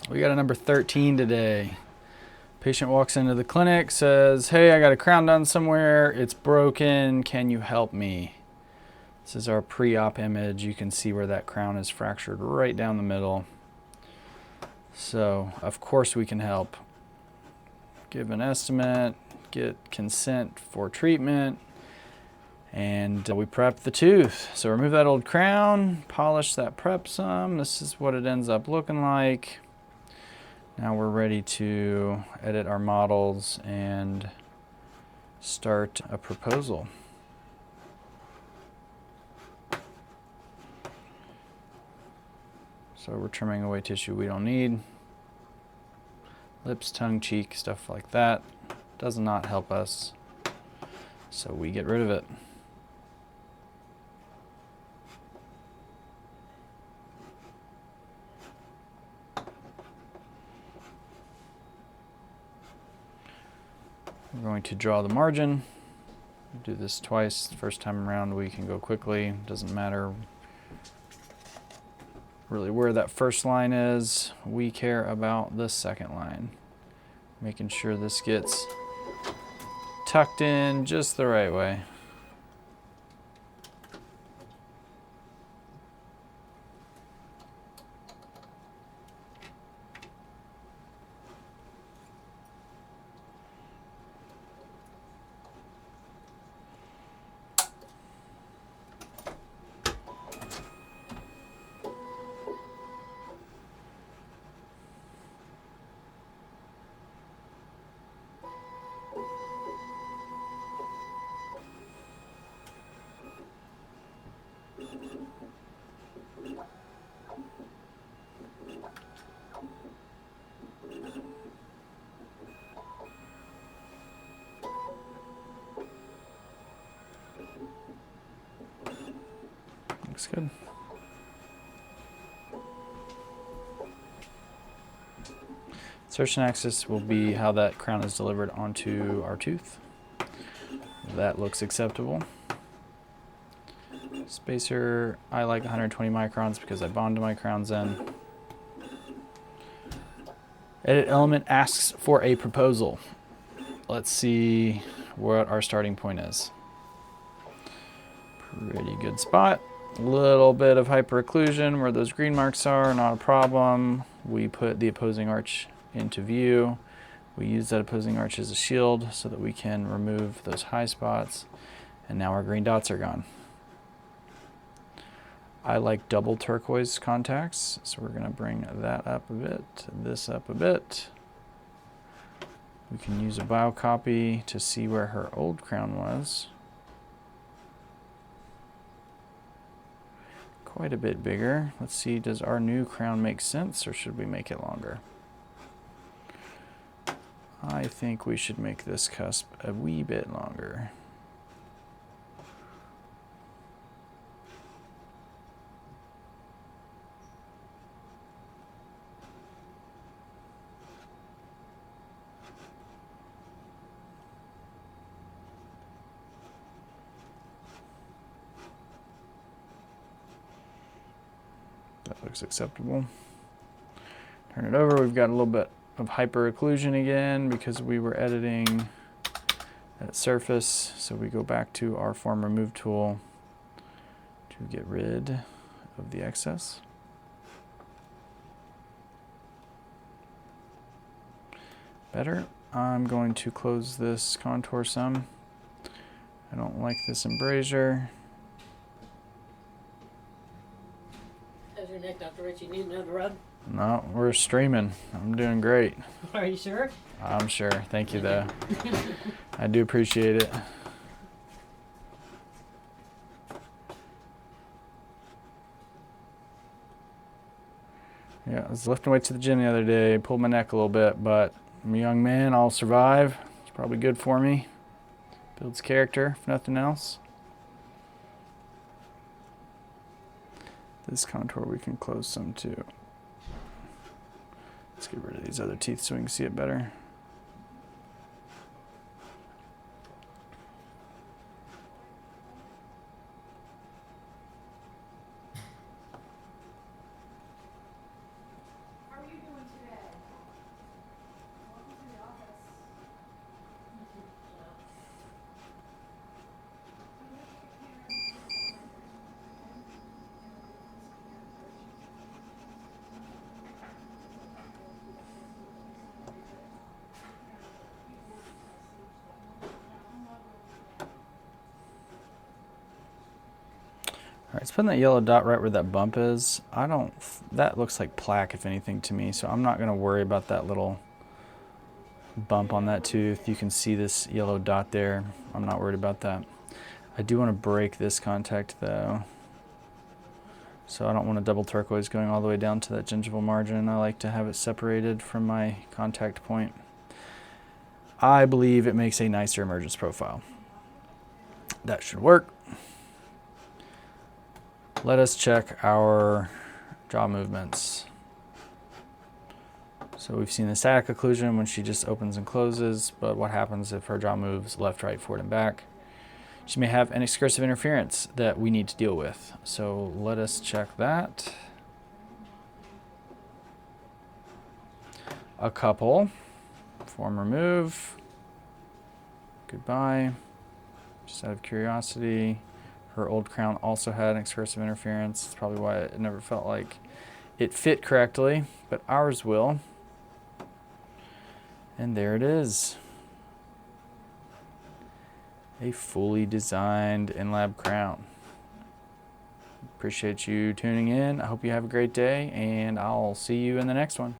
We got a number 13 today. Patient walks into the clinic, says, hey, I got a crown done somewhere. It's broken. Can you help me? This is our pre-op image. You can see where that crown is fractured right down the middle. So, of course we can help. Give an estimate, get consent for treatment, and we prep the tooth. So remove that old crown, polish that prep some. This is what it ends up looking like. Now we're ready to edit our models and start a proposal. So we're trimming away tissue we don't need. Lips, tongue, cheek, stuff like that. Does not help us, so we get rid of it. We're going to draw the margin. Do this twice. The first time around we can go quickly. Doesn't matter really where that first line is. We care about the second line. Making sure this gets tucked in just the right way. Looks good. Insertion axis will be how that crown is delivered onto our tooth. That looks acceptable. Spacer, I like 120 microns because I bond my crowns in. Edit element asks for a proposal. Let's see what our starting point is. Pretty good spot. A little bit of hyperocclusion where those green marks are, not a problem. We put the opposing arch into view. We use that opposing arch as a shield so that we can remove those high spots. And now our green dots are gone. I like double turquoise contacts, so we're going to bring that up a bit, this up a bit. We can use a biocopy to see where her old crown was. Quite a bit bigger. Let's see, does our new crown make sense, or should we make it longer? I think we should make this cusp a wee bit longer. That looks acceptable. Turn it over. We've got a little bit of hyperocclusion again because we were editing that surface. So we go back to our form remove tool to get rid of the excess. Better. I'm going to close this contour some. I don't like this embrasure. How's your neck, Dr. Rich? You need another rub? No, we're streaming. I'm doing great. Are you sure? I'm sure. Thank you, though. I do appreciate it. Yeah, I was lifting weights to the gym the other day, pulled my neck a little bit, but I'm a young man. I'll survive. It's probably good for me. Builds character, if nothing else. This contour we can close some too. Let's get rid of these other teeth so we can see it better. How are you doing today? Let's put in that yellow dot right where that bump is. That looks like plaque if anything to me, so I'm not gonna worry about that little bump on that tooth. You can see this yellow dot there. I'm not worried about that. I do want to break this contact though. So I don't want a double turquoise going all the way down to that gingival margin. I like to have it separated from my contact point. I believe it makes a nicer emergence profile. That should work. Let us check our jaw movements. So we've seen the static occlusion when she just opens and closes, but what happens if her jaw moves left, right, forward, and back? She may have an excursive interference that we need to deal with. So let us check that. A couple. Form remove. Goodbye. Just out of curiosity. Her old crown also had an excursive interference. That's probably why it never felt like it fit correctly, but ours will. And there it is. A fully designed inLab crown. Appreciate you tuning in. I hope you have a great day, and I'll see you in the next one.